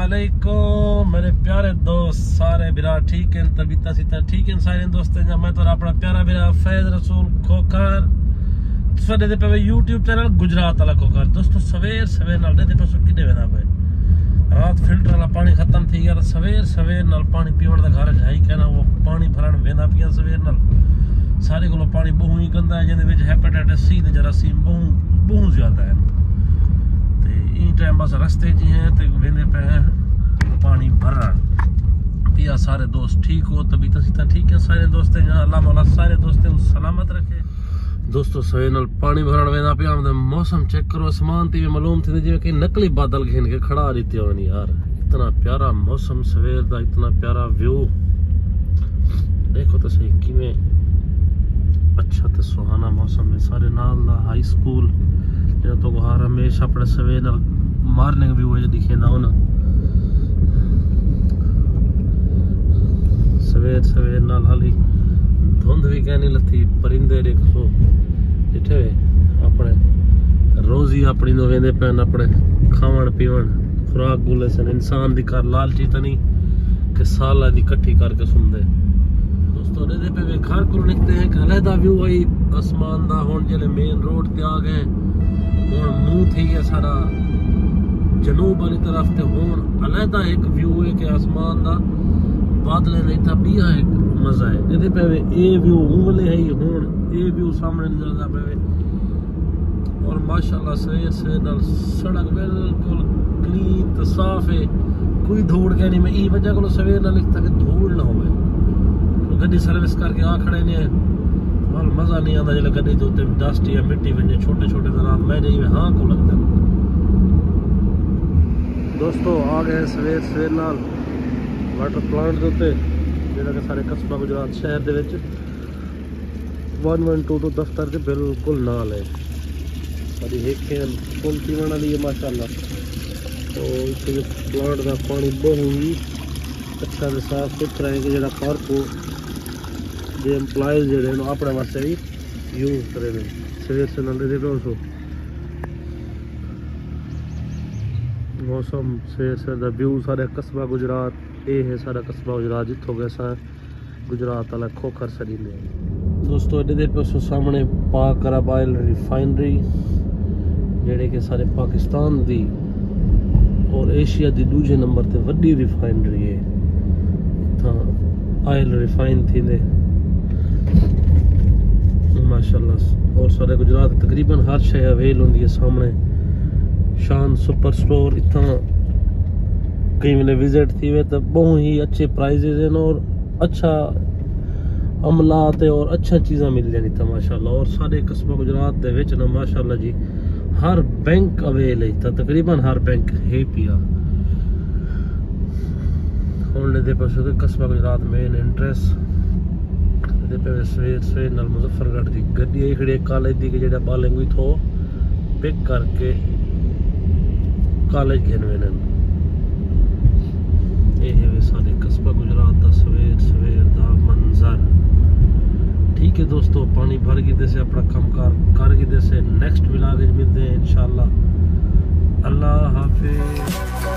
वालेकुम मेरे प्यारे दोस्त सारे बिरा ठीक हैं, तबीयत सीता ठीक है सारे दोस्त। मैं तो अपना प्यारा बिरा फैज रसूल खोखर साडे पे यूट्यूब चैनल गुजरात वाला खोखर। दोस्तों सवेर सवेर नाल दे पासों किडे वेना पे रात फिल्टर वाला पानी खत्म थी गया, सवेर सवेर नाल पानी पीवन का घर है ही कहना। वो पानी भरन वेंदा पिया सवेर नाल सारे को पानी बहुत ही गंदा है, जिहदे हैपेटाइटिस सी ते जरासीम बहुत ज्यादा है। टाइम बस रस्ते जी हैं तो वेंदे पे हैं पानी भरन पिया। सारे दोस्त ठीक हो, तबीयत सीता ठीक है सारे दोस्त। अल्लाह मौला सारे दोस्तों को सलामत रखे। दोस्तों सवेर नाल पानी भरन वेंदा पिया। मौसम चेक करो, आसमान ते मालूम थी जिवें कि नकली बादल घेन के खड़ा दिते होन यार। इतना प्यारा मौसम सवेर दा, इतना प्यारा व्यू देखो तो सही किवें अच्छा ते सुहाना मौसम है। सारे नाल दा हाई स्कूल तो हर हमेशा अपने सवेर नाल मारने व्यू है दिखे ना हो ना। सवेर सवेर नाल हाली धुंध भी कहनी लथी, परिंदे देखो जिठे अपने रोजी अपनी नो वेंदे पैन अपने खावन पीवन खुराक गुले सन। इंसान दी कर लालची तो नहीं कि साल दी कट्ठी करके सुनदे। दोस्तों दे पे वे घर को निकलते हैं कि अलहदा व्यू है आसमान दा। हुण जिले मेन रोड ते आ गए, हुण मुंह थी गया सारा जनूब वाली तरफ ते हुण अलहदा एक व्यू है कि आसमान दा बादले नहीं था पिया एक मजा है। जिहदे पे ए व्यू वाले है हुण ए व्यू सामने नजर पे। और माशाल्लाह सवेर सवेर नाल सड़क बिल्कुल क्लीन ते साफ है, कोई धूड़ के नहीं। मैं ई वजह को सवेर नाल लिखता कि धूड़ ना होवे। गड्डी सर्विस करके आ खड़े ने मजा नहीं आता जिले गड्डी तो डस्ट या मिट्टी बने छोटे छोटे जरात मैं नहीं हाँ को लगता। दोस्तों आ गए सवेर सवेर नाल वाटर प्लांट के उत्ते जिहड़ा कि सारे कस्बा गुजरात शहर दे विच 112 तो दफ्तर के बिल्कुल नाल है। सारी हेखें फुल पीवन वाली है माशाल्लाह। तो इस प्लांट का पानी बहुत ही अच्छा ते साफ सुथरा है कि जिहड़ा पार्क को जे एम्प्लॉइज जो अपने वास्ते भी यूज करे सवेर से नल दे। मौसम सवेर से व्यू सारे कस्बा गुजरात ये है सारा कस्बा गुजरात जितों गए सा गुजरात वाला खोखर सरी ने। दोस्तों एडे पे सामने पाक अरब ऑयल रिफाइनरी जेडे के सारे पाकिस्तान दी और एशिया दी दूजे नंबर ते वड्डी रिफाइनरी है। इतना ऑयल रिफाइन थी ने माशाल्लाह। और सारे गुजरात तकरीबन हर शय अवेल होंदी है सामने। शान सुपर स्टोर इतना कई वेले विजिट थी वे तो बहुत ही अच्छे प्राइजेज हैं और अच्छा अमलात है और अच्छा चीज़ा मिल जानी था माशाल्लाह। और सारे कस्बा गुजरात दे विच ना माशाल्लाह जी हर बैंक अवेल है था, तकरीबन हर बैंक है पिया। हुण दे पासों कस्बा गुजरात मेन एंट्रेंस पे सवेर सवेर नाल मुजफ्फरगढ़ की गड्डी खड़ी कॉलेज की जो बालेंगू थो पिक करके कॉलेज घेन वेन। ये सारे कस्बा गुजरात का सवेर सवेर का मंजर। ठीक है दोस्तों पानी भर गई से अपना काम कर गई से नेक्स्ट मिलाद मिलते हैं इंशाल्लाह। अल्लाह हाफिज।